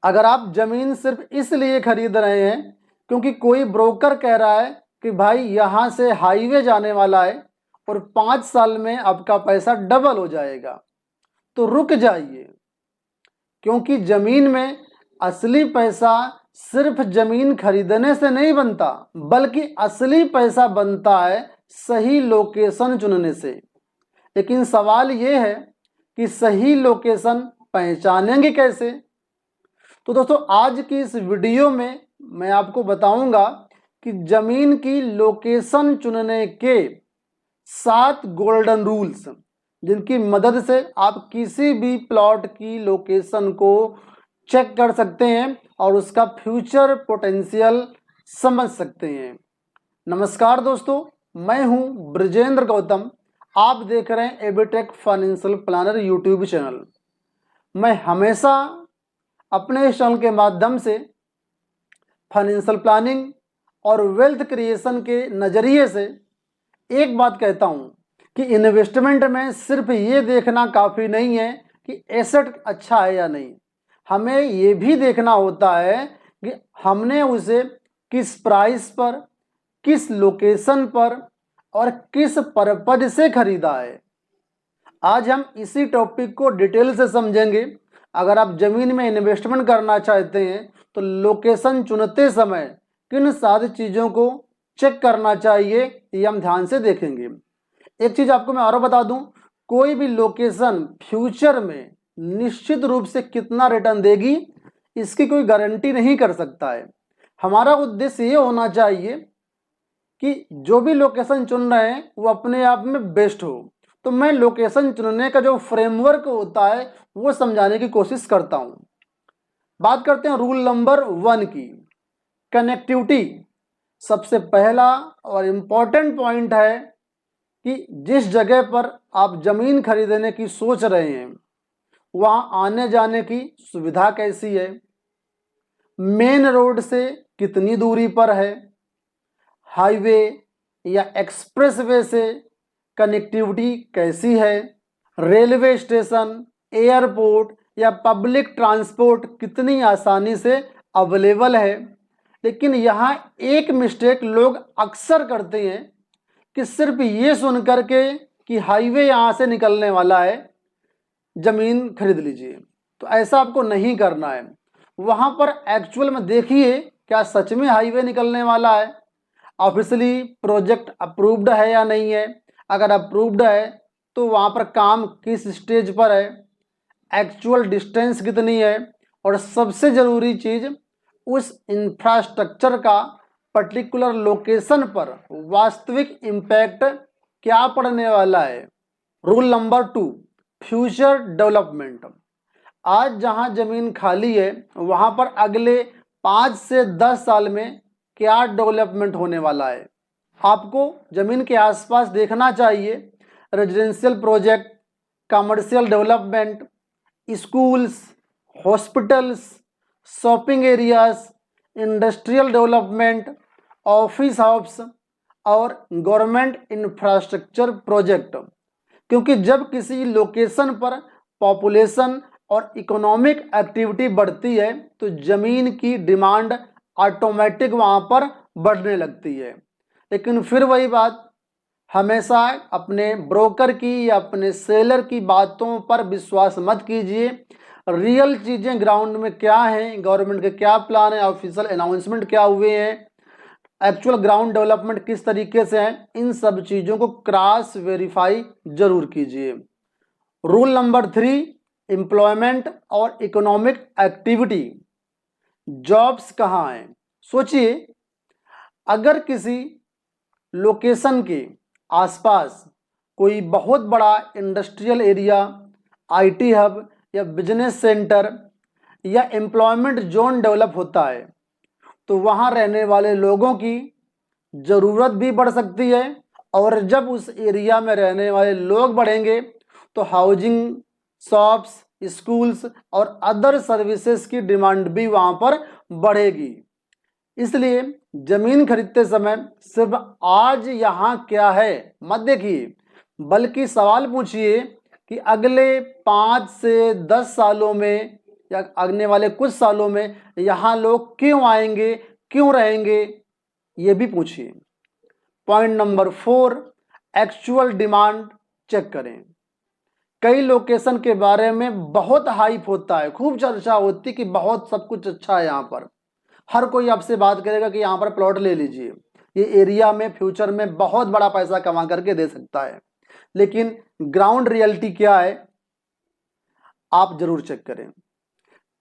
अगर आप ज़मीन सिर्फ इसलिए खरीद रहे हैं क्योंकि कोई ब्रोकर कह रहा है कि भाई यहाँ से हाईवे जाने वाला है और 5 साल में आपका पैसा डबल हो जाएगा, तो रुक जाइए। क्योंकि ज़मीन में असली पैसा सिर्फ ज़मीन खरीदने से नहीं बनता, बल्कि असली पैसा बनता है सही लोकेशन चुनने से। लेकिन सवाल ये है कि सही लोकेशन पहचानेंगे कैसे? तो दोस्तों, आज की इस वीडियो में मैं आपको बताऊंगा कि ज़मीन की लोकेशन चुनने के 7 गोल्डन रूल्स, जिनकी मदद से आप किसी भी प्लॉट की लोकेशन को चेक कर सकते हैं और उसका फ्यूचर पोटेंशियल समझ सकते हैं। नमस्कार दोस्तों, मैं हूं ब्रजेंद्र गौतम। आप देख रहे हैं एबीटेक फाइनेंशियल प्लानर यूट्यूब चैनल। मैं हमेशा अपने इस चैनल के माध्यम से फाइनेंशियल प्लानिंग और वेल्थ क्रिएशन के नज़रिए से एक बात कहता हूं कि इन्वेस्टमेंट में सिर्फ ये देखना काफ़ी नहीं है कि एसेट अच्छा है या नहीं। हमें ये भी देखना होता है कि हमने उसे किस प्राइस पर, किस लोकेशन पर और किस पर्पज से खरीदा है। आज हम इसी टॉपिक को डिटेल से समझेंगे। अगर आप ज़मीन में इन्वेस्टमेंट करना चाहते हैं तो लोकेशन चुनते समय किन सारी चीज़ों को चेक करना चाहिए, ये हम ध्यान से देखेंगे। एक चीज़ आपको मैं और बता दूं, कोई भी लोकेशन फ्यूचर में निश्चित रूप से कितना रिटर्न देगी इसकी कोई गारंटी नहीं कर सकता है। हमारा उद्देश्य ये होना चाहिए कि जो भी लोकेशन चुन रहे हैं वो अपने आप में बेस्ट हो। तो मैं लोकेशन चुनने का जो फ्रेमवर्क होता है वो समझाने की कोशिश करता हूँ। बात करते हैं रूल नंबर 1 की, कनेक्टिविटी। सबसे पहला और इम्पॉर्टेंट पॉइंट है कि जिस जगह पर आप ज़मीन खरीदने की सोच रहे हैं वहाँ आने जाने की सुविधा कैसी है, मेन रोड से कितनी दूरी पर है, हाईवे या एक्सप्रेसवे से कनेक्टिविटी कैसी है, रेलवे स्टेशन, एयरपोर्ट या पब्लिक ट्रांसपोर्ट कितनी आसानी से अवेलेबल है। लेकिन यहाँ एक मिस्टेक लोग अक्सर करते हैं कि सिर्फ ये सुन करके कि हाईवे यहाँ से निकलने वाला है, ज़मीन खरीद लीजिए। तो ऐसा आपको नहीं करना है। वहाँ पर एक्चुअल में देखिए क्या सच में हाईवे निकलने वाला है, ऑफिशियली प्रोजेक्ट अप्रूव्ड है या नहीं है। अगर अप्रूव्ड है तो वहाँ पर काम किस स्टेज पर है, एक्चुअल डिस्टेंस कितनी है, और सबसे ज़रूरी चीज़ उस इंफ्रास्ट्रक्चर का पर्टिकुलर लोकेशन पर वास्तविक इम्पैक्ट क्या पड़ने वाला है। Rule number 2, future development. आज जहां ज़मीन खाली है वहां पर अगले 5 से 10 साल में क्या डेवलपमेंट होने वाला है। आपको ज़मीन के आसपास देखना चाहिए residential project, commercial development, schools, hospitals, shopping areas, industrial development, office house और गवर्नमेंट इंफ्रास्ट्रक्चर प्रोजेक्ट। क्योंकि जब किसी लोकेशन पर पॉपुलेशन और इकोनॉमिक एक्टिविटी बढ़ती है तो ज़मीन की डिमांड ऑटोमेटिक वहाँ पर बढ़ने लगती है। लेकिन फिर वही बात, हमेशा अपने ब्रोकर की या अपने सेलर की बातों पर विश्वास मत कीजिए। रियल चीज़ें ग्राउंड में क्या हैं, गवर्नमेंट के क्या प्लान है, ऑफिशियल अनाउंसमेंट क्या हुए हैं, एक्चुअल ग्राउंड डेवलपमेंट किस तरीके से है, इन सब चीज़ों को क्रॉस वेरीफाई जरूर कीजिए। रूल नंबर 3, एम्प्लॉयमेंट और इकोनॉमिक एक्टिविटी। जॉब्स कहाँ हैं? सोचिए, अगर किसी लोकेशन के आसपास कोई बहुत बड़ा इंडस्ट्रियल एरिया, आईटी हब या बिजनेस सेंटर या एम्प्लॉयमेंट जोन डेवलप होता है तो वहाँ रहने वाले लोगों की ज़रूरत भी बढ़ सकती है, और जब उस एरिया में रहने वाले लोग बढ़ेंगे तो हाउसिंग, शॉप्स, स्कूल्स और अदर सर्विसेज की डिमांड भी वहाँ पर बढ़ेगी। इसलिए ज़मीन खरीदते समय सिर्फ आज यहाँ क्या है मत देखिए, बल्कि सवाल पूछिए कि अगले 5 से 10 सालों में या आने वाले कुछ सालों में यहाँ लोग क्यों आएंगे, क्यों रहेंगे, ये भी पूछिए। Point number 4, actual demand check करें। कई लोकेशन के बारे में बहुत हाइप होता है, खूब चर्चा होती है कि बहुत सब कुछ अच्छा है यहाँ पर, हर कोई आपसे बात करेगा कि यहाँ पर प्लॉट ले लीजिए, ये एरिया में फ्यूचर में बहुत बड़ा पैसा कमा करके दे सकता है। लेकिन ग्राउंड रियलिटी क्या है, आप जरूर चेक करें।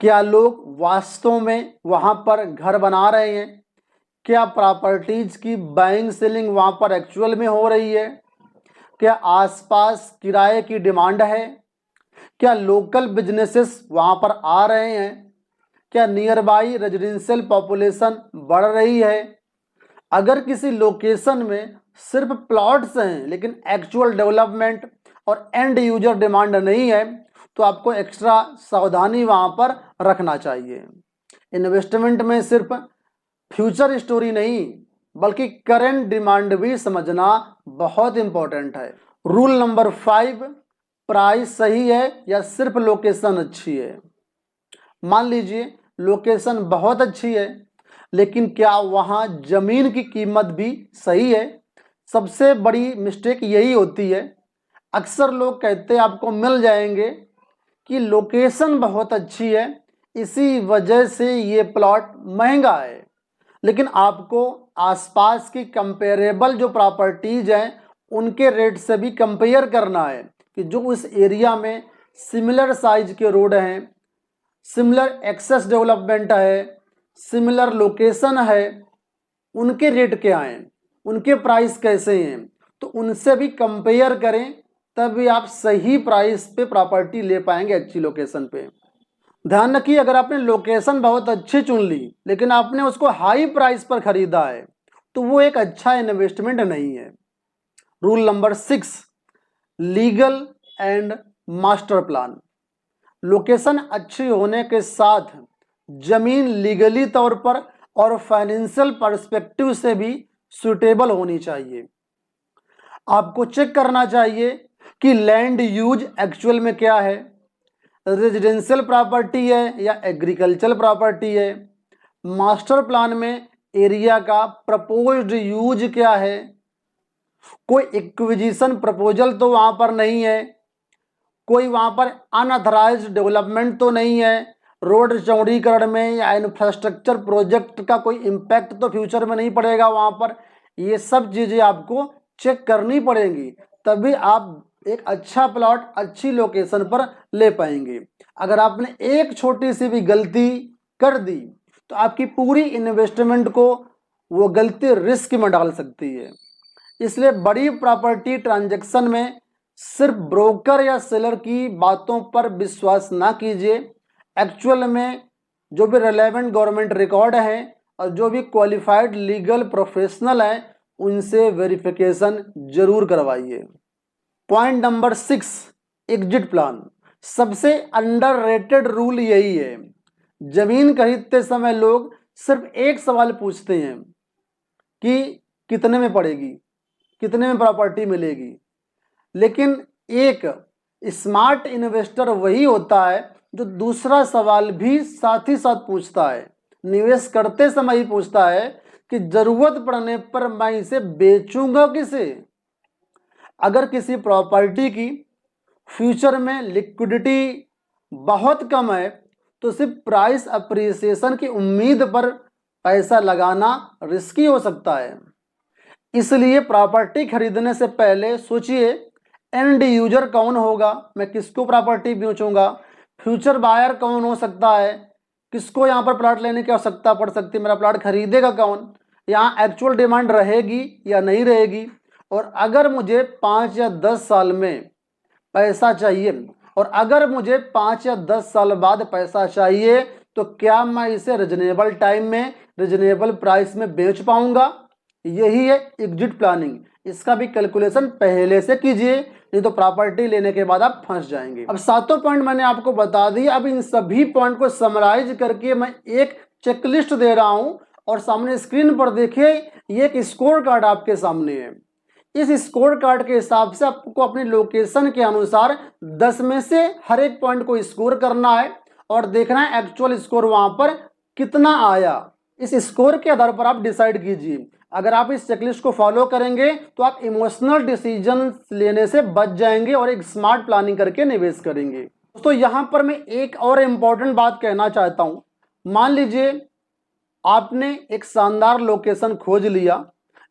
क्या लोग वास्तव में वहां पर घर बना रहे हैं? क्या प्रॉपर्टीज की बाइंग सेलिंग वहां पर एक्चुअल में हो रही है? क्या आसपास किराए की डिमांड है? क्या लोकल बिजनेसेस वहां पर आ रहे हैं? क्या नियर बाई रेजिडेंशियल पॉपुलेशन बढ़ रही है? अगर किसी लोकेशन में सिर्फ प्लॉट्स हैं लेकिन एक्चुअल डेवलपमेंट और एंड यूजर डिमांड नहीं है, तो आपको एक्स्ट्रा सावधानी वहां पर रखना चाहिए। इन्वेस्टमेंट में सिर्फ फ्यूचर स्टोरी नहीं बल्कि करंट डिमांड भी समझना बहुत इंपॉर्टेंट है। रूल नंबर 5, प्राइस सही है या सिर्फ लोकेशन अच्छी है? मान लीजिए लोकेशन बहुत अच्छी है लेकिन क्या वहां जमीन की कीमत भी सही है? सबसे बड़ी मिस्टेक यही होती है। अक्सर लोग कहते हैं आपको मिल जाएंगे कि लोकेशन बहुत अच्छी है, इसी वजह से ये प्लॉट महंगा है, लेकिन आपको आसपास की कंपेरेबल जो प्रॉपर्टीज हैं उनके रेट से भी कंपेयर करना है कि जो उस एरिया में सिमिलर साइज के रोड हैं, सिमिलर एक्सेस डेवलपमेंट है, सिमिलर लोकेशन है, उनके रेट क्या हैं, उनके प्राइस कैसे हैं, तो उनसे भी कंपेयर करें, तभी आप सही प्राइस पे प्रॉपर्टी ले पाएंगे अच्छी लोकेशन पे। ध्यान रखिए, अगर आपने लोकेशन बहुत अच्छी चुन ली लेकिन आपने उसको हाई प्राइस पर खरीदा है तो वो एक अच्छा इन्वेस्टमेंट नहीं है। Rule number 6, legal and master plan. Location अच्छी होने के साथ जमीन लीगली तौर पर और फाइनेंशियल पर्सपेक्टिव से भी सुटेबल होनी चाहिए। आपको चेक करना चाहिए कि लैंड यूज एक्चुअल में क्या है, रेजिडेंशियल प्रॉपर्टी है या एग्रीकल्चरल प्रॉपर्टी है, मास्टर प्लान में एरिया का प्रपोज्ड यूज क्या है, कोई एक्विजिशन प्रपोजल तो वहां पर नहीं है, कोई वहां पर अनऑथराइज्ड डेवलपमेंट तो नहीं है, रोड चौड़ीकरण में या इंफ्रास्ट्रक्चर प्रोजेक्ट का कोई इम्पैक्ट तो फ्यूचर में नहीं पड़ेगा वहां पर। ये सब चीजें आपको चेक करनी पड़ेंगी, तभी आप एक अच्छा प्लॉट अच्छी लोकेशन पर ले पाएंगे। अगर आपने एक छोटी सी भी गलती कर दी तो आपकी पूरी इन्वेस्टमेंट को वो गलती रिस्क में डाल सकती है। इसलिए बड़ी प्रॉपर्टी ट्रांजैक्शन में सिर्फ ब्रोकर या सेलर की बातों पर विश्वास ना कीजिए। एक्चुअल में जो भी रेलेवेंट गवर्नमेंट रिकॉर्ड हैं और जो भी क्वालिफाइड लीगल प्रोफेशनल हैं उनसे वेरिफिकेशन जरूर करवाइए। Point number 6, exit plan. सबसे अंडररेटेड रूल यही है। जमीन खरीदते समय लोग सिर्फ एक सवाल पूछते हैं कि कितने में पड़ेगी, कितने में प्रॉपर्टी मिलेगी, लेकिन एक स्मार्ट इन्वेस्टर वही होता है जो दूसरा सवाल भी साथ ही साथ पूछता है, निवेश करते समय ही पूछता है कि जरूरत पड़ने पर मैं इसे बेचूंगा किसे। अगर किसी प्रॉपर्टी की फ्यूचर में लिक्विडिटी बहुत कम है तो सिर्फ प्राइस अप्रिसिएशन की उम्मीद पर पैसा लगाना रिस्की हो सकता है। इसलिए प्रॉपर्टी खरीदने से पहले सोचिए एंड यूजर कौन होगा, मैं किसको प्रॉपर्टी बेचूंगा, फ्यूचर बायर कौन हो सकता है, किसको यहाँ पर प्लॉट लेने की आवश्यकता पड़ सकती है, मेरा प्लॉट खरीदेगा कौन, यहाँ एक्चुअल डिमांड रहेगी या नहीं रहेगी, और अगर मुझे 5 या 10 साल में पैसा चाहिए और अगर मुझे 5 या 10 साल बाद पैसा चाहिए तो क्या मैं इसे रिजनेबल टाइम में रिजनेबल प्राइस में बेच पाऊंगा। यही है एग्जिट प्लानिंग। इसका भी कैलकुलेशन पहले से कीजिए, नहीं तो प्रॉपर्टी लेने के बाद आप फंस जाएंगे। अब 7 पॉइंट मैंने आपको बता दी। अब इन सभी पॉइंट को समराइज करके मैं एक चेकलिस्ट दे रहा हूं और सामने स्क्रीन पर देखिए ये एक स्कोर कार्ड आपके सामने है। इस स्कोर कार्ड के हिसाब से आपको अपनी लोकेशन के अनुसार 10 में से हर एक पॉइंट को स्कोर करना है और देखना है एक्चुअल स्कोर वहां पर कितना आया। इस स्कोर के आधार पर आप डिसाइड कीजिए। अगर आप इस चेकलिस्ट को फॉलो करेंगे तो आप इमोशनल डिसीजन लेने से बच जाएंगे और एक स्मार्ट प्लानिंग करके निवेश करेंगे। दोस्तों यहां पर मैं एक और इम्पॉर्टेंट बात कहना चाहता हूं। मान लीजिए आपने एक शानदार लोकेशन खोज लिया,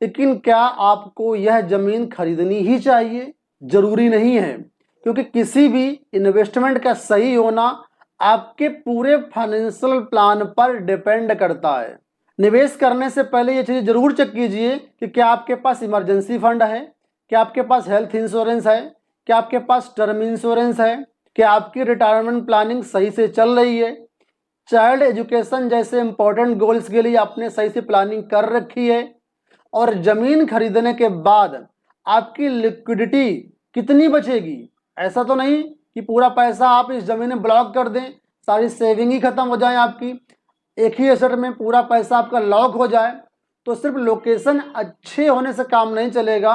लेकिन क्या आपको यह जमीन खरीदनी ही चाहिए? जरूरी नहीं है, क्योंकि किसी भी इन्वेस्टमेंट का सही होना आपके पूरे फाइनेंशियल प्लान पर डिपेंड करता है। निवेश करने से पहले ये चीज़ जरूर चेक कीजिए कि क्या आपके पास इमरजेंसी फंड है, क्या आपके पास हेल्थ इंश्योरेंस है, क्या आपके पास टर्म इंश्योरेंस है, क्या आपकी रिटायरमेंट प्लानिंग सही से चल रही है, चाइल्ड एजुकेशन जैसे इंपॉर्टेंट गोल्स के लिए आपने सही से प्लानिंग कर रखी है, और जमीन खरीदने के बाद आपकी लिक्विडिटी कितनी बचेगी। ऐसा तो नहीं कि पूरा पैसा आप इस जमीन में ब्लॉक कर दें, सारी सेविंग ही खत्म हो जाए आपकी, एक ही एसेट में पूरा पैसा आपका लॉक हो जाए। तो सिर्फ लोकेशन अच्छे होने से काम नहीं चलेगा।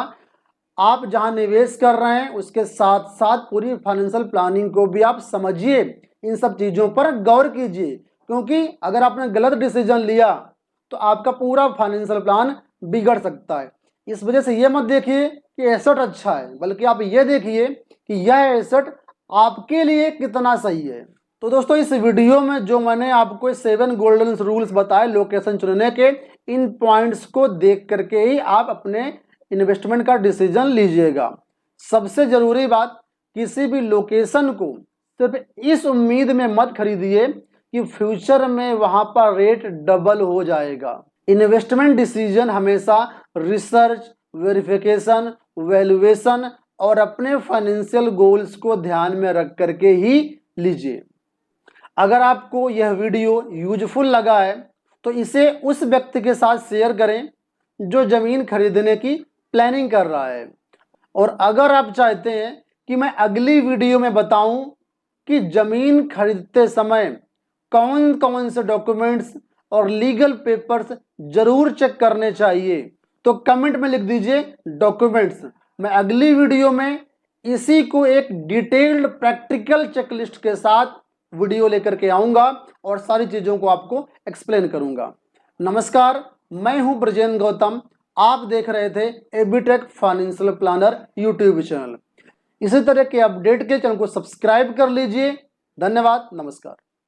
आप जहां निवेश कर रहे हैं उसके साथ साथ पूरी फाइनेंशियल प्लानिंग को भी आप समझिए, इन सब चीज़ों पर गौर कीजिए, क्योंकि अगर आपने गलत डिसीजन लिया तो आपका पूरा फाइनेंशियल प्लान बिगड़ सकता है। इस वजह से ये मत देखिए कि एसेट अच्छा है, बल्कि आप ये देखिए कि यह एसेट आपके लिए कितना सही है। तो दोस्तों इस वीडियो में जो मैंने आपको 7 गोल्डन रूल्स बताए लोकेशन चुनने के, इन पॉइंट्स को देख करके ही आप अपने इन्वेस्टमेंट का डिसीजन लीजिएगा। सबसे जरूरी बात, किसी भी लोकेशन को सिर्फ इस उम्मीद में मत खरीदिए कि फ्यूचर में वहां पर रेट डबल हो जाएगा। इन्वेस्टमेंट डिसीजन हमेशा रिसर्च, वेरिफिकेशन, वैल्यूएशन और अपने फाइनेंशियल गोल्स को ध्यान में रख करके ही लीजिए। अगर आपको यह वीडियो यूजफुल लगा है तो इसे उस व्यक्ति के साथ शेयर करें जो ज़मीन खरीदने की प्लानिंग कर रहा है। और अगर आप चाहते हैं कि मैं अगली वीडियो में बताऊं कि ज़मीन खरीदते समय कौन कौन से डॉक्यूमेंट्स और लीगल पेपर्स जरूर चेक करने चाहिए, तो कमेंट में लिख दीजिए डॉक्यूमेंट्स। मैं अगली वीडियो में इसी को एक डिटेल्ड प्रैक्टिकल चेकलिस्ट के साथ वीडियो लेकर के आऊंगा और सारी चीज़ों को आपको एक्सप्लेन करूंगा। नमस्कार, मैं हूं ब्रजेंद्र गौतम। आप देख रहे थे एबीटेक फाइनेंशियल प्लानर यूट्यूब चैनल। इसी तरह के अपडेट के चैनल को सब्सक्राइब कर लीजिए। धन्यवाद, नमस्कार।